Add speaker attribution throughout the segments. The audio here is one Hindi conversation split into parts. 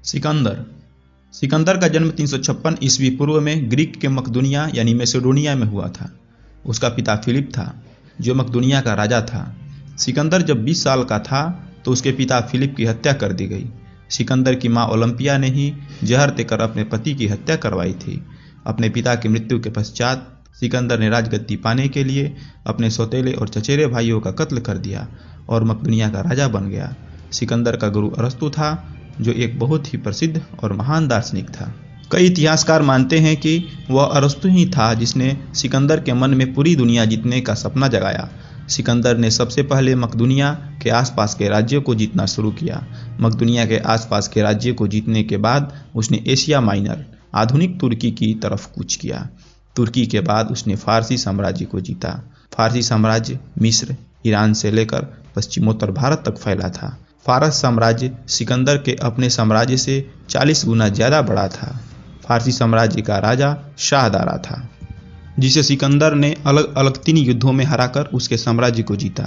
Speaker 1: सिकंदर सिकंदर का जन्म 356 ईस्वी पूर्व में ग्रीक के मकदूनिया यानी मैसेडोनिया में हुआ था। उसका पिता फिलिप था जो मकदूनिया का राजा था। सिकंदर जब 20 साल का था तो उसके पिता फिलिप की हत्या कर दी गई। सिकंदर की मां ओलंपिया ने ही जहर देकर अपने पति की हत्या करवाई थी। अपने पिता की मृत्यु के पश्चात सिकंदर ने राजगद्दी पाने के लिए अपने सौतेले और चचेरे भाइयों का कत्ल कर दिया और मकदूनिया का राजा बन गया। सिकंदर का गुरु अरस्तु था जो एक बहुत ही प्रसिद्ध और महान दार्शनिक था। कई इतिहासकार मानते हैं कि वह अरस्तु ही था जिसने सिकंदर के मन में पूरी दुनिया जीतने का सपना जगाया। सिकंदर ने सबसे पहले मकदूनिया के आसपास के राज्यों को जीतना शुरू किया। मकदूनिया के आसपास के राज्य को जीतने के बाद उसने एशिया माइनर आधुनिक तुर्की की तरफ कूच किया। तुर्की के बाद उसने फारसी साम्राज्य को जीता। फारसी साम्राज्य मिस्र, ईरान से लेकर पश्चिमोत्तर भारत तक फैला था। फारस साम्राज्य सिकंदर के अपने साम्राज्य से 40 गुना ज़्यादा बड़ा था। फारसी साम्राज्य का राजा शाहदारा था जिसे सिकंदर ने अलग अलग 3 युद्धों में हराकर उसके साम्राज्य को जीता,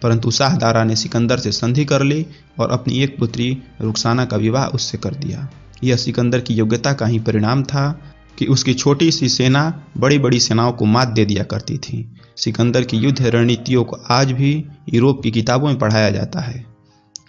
Speaker 1: परंतु शाहदारा ने सिकंदर से संधि कर ली और अपनी एक पुत्री रुखसाना का विवाह उससे कर दिया। यह सिकंदर की योग्यता का ही परिणाम था कि उसकी छोटी सी सेना बड़ी बड़ी सेनाओं को मात दे दिया करती थी। सिकंदर की युद्ध रणनीतियों को आज भी यूरोप की किताबों में पढ़ाया जाता है।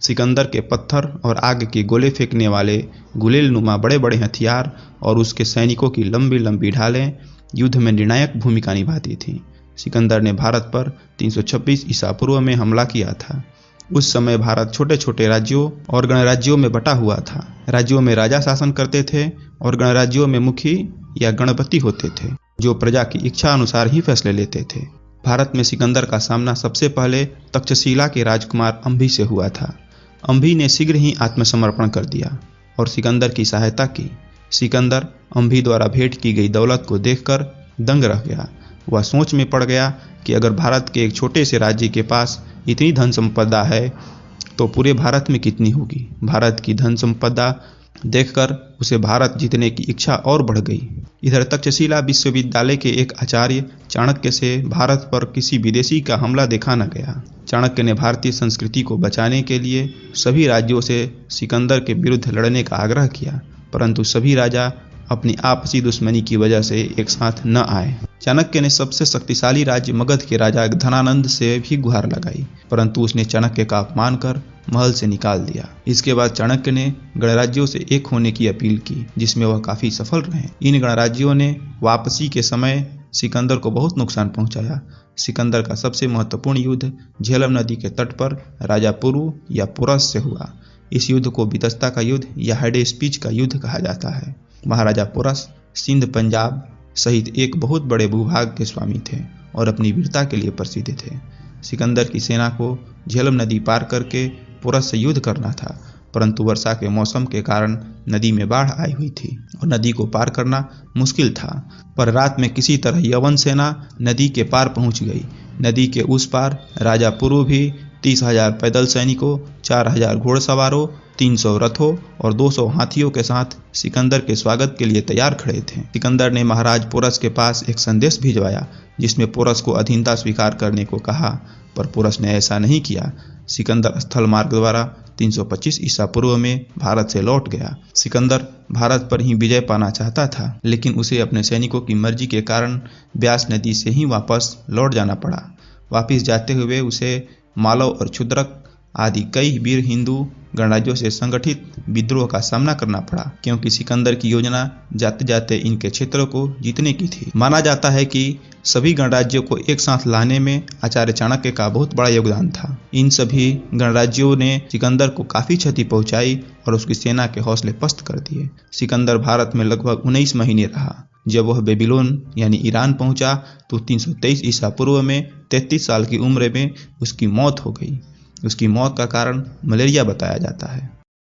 Speaker 1: सिकंदर के पत्थर और आग के गोले फेंकने वाले गुलेल नुमा बड़े बड़े हथियार और उसके सैनिकों की लंबी लंबी ढालें युद्ध में निर्णायक भूमिका निभाती थीं। सिकंदर ने भारत पर 326 ईसा पूर्व में हमला किया था। उस समय भारत छोटे छोटे राज्यों और गणराज्यों में बटा हुआ था। राज्यों में राजा शासन करते थे और गणराज्यों में मुखी या गणपति होते थे जो प्रजा की इच्छा अनुसार ही फैसले लेते थे। भारत में सिकंदर का सामना सबसे पहले तक्षशिला के राजकुमार अंभी से हुआ था। अंभी ने शीघ्र ही आत्मसमर्पण कर दिया और सिकंदर की सहायता की। सिकंदर अंभी द्वारा भेंट की गई दौलत को देखकर दंग रह गया। वह सोच में पड़ गया कि अगर भारत के एक छोटे से राज्य के पास इतनी धन संपदा है तो पूरे भारत में कितनी होगी। भारत की धन संपदा देखकर उसे भारत जीतने की इच्छा और बढ़ गई। इधर तक्षशिला विश्वविद्यालय के एक आचार्य चाणक्य से भारत पर किसी विदेशी का हमला देखा न गया। चाणक्य ने भारतीय संस्कृति को बचाने के लिए सभी राज्यों से सिकंदर के विरुद्ध लड़ने का आग्रह किया, परंतु सभी राजा अपनी आपसी दुश्मनी की वजह से एक साथ न आए। चाणक्य ने सबसे शक्तिशाली राज्य मगध के राजा धनानंद से भी गुहार लगाई, परंतु उसने चाणक्य का अपमान कर महल से निकाल दिया। इसके बाद चाणक्य ने गणराज्यों से एक होने की अपील की, जिसमें वह काफी सफल रहे। इन गणराज्यों ने वापसी के समय सिकंदर को बहुत नुकसान पहुंचाया। सिकंदर का सबसे महत्वपूर्ण युद्ध झेलम नदी के तट पर राजा पुरु या पुरस से हुआ। इस युद्ध को बितस्ता का युद्ध या हेडेस्पीच का युद्ध कहा जाता है। महाराजा पुरस सिंध, पंजाब सहित एक बहुत बड़े भूभाग के स्वामी थे और अपनी वीरता के लिए प्रसिद्ध थे। सिकंदर की सेना को झेलम नदी पार करके पुरस से युद्ध करना था, परंतु वर्षा के मौसम के कारण नदी में बाढ़ आई हुई थी और नदी को पार करना मुश्किल था। पर रात में किसी तरह यवन सेना नदी के पार पहुंच गई। नदी के उस पार राजा पुरु भी 30,000 पैदल सैनिकों, 4,000 घोड़सवारों, 300 रथों और 200 हाथियों के साथ सिकंदर के स्वागत के लिए तैयार खड़े थे। सिकंदर ने महाराज पुरस के पास एक संदेश भिजवाया जिसमें पुरस को अधीनता स्वीकार करने को कहा, पर पुरस ने ऐसा नहीं किया। सिकंदर स्थल मार्ग द्वारा 325 ईसा पूर्व में भारत से लौट गया। सिकंदर भारत पर ही विजय पाना चाहता था, लेकिन उसे अपने सैनिकों की मर्जी के कारण ब्यास नदी से ही वापस लौट जाना पड़ा। वापस जाते हुए उसे मालव और क्षुद्रक आदि कई वीर हिंदू गणराज्यों से संगठित विद्रोह का सामना करना पड़ा, क्योंकि सिकंदर की योजना जाते जाते इनके क्षेत्रों को जीतने की थी। माना जाता है कि सभी गणराज्यों को एक साथ लाने में आचार्य चाणक्य का बहुत बड़ा योगदान था। इन सभी गणराज्यों ने सिकंदर को काफ़ी क्षति पहुंचाई और उसकी सेना के हौसले पस्त कर दिए। सिकंदर भारत में लगभग 19 महीने रहा। जब वह बेबीलोन यानी ईरान पहुंचा तो 323 ईसा पूर्व में 33 साल की उम्र में उसकी मौत हो गई। उसकी मौत का कारण मलेरिया बताया जाता है।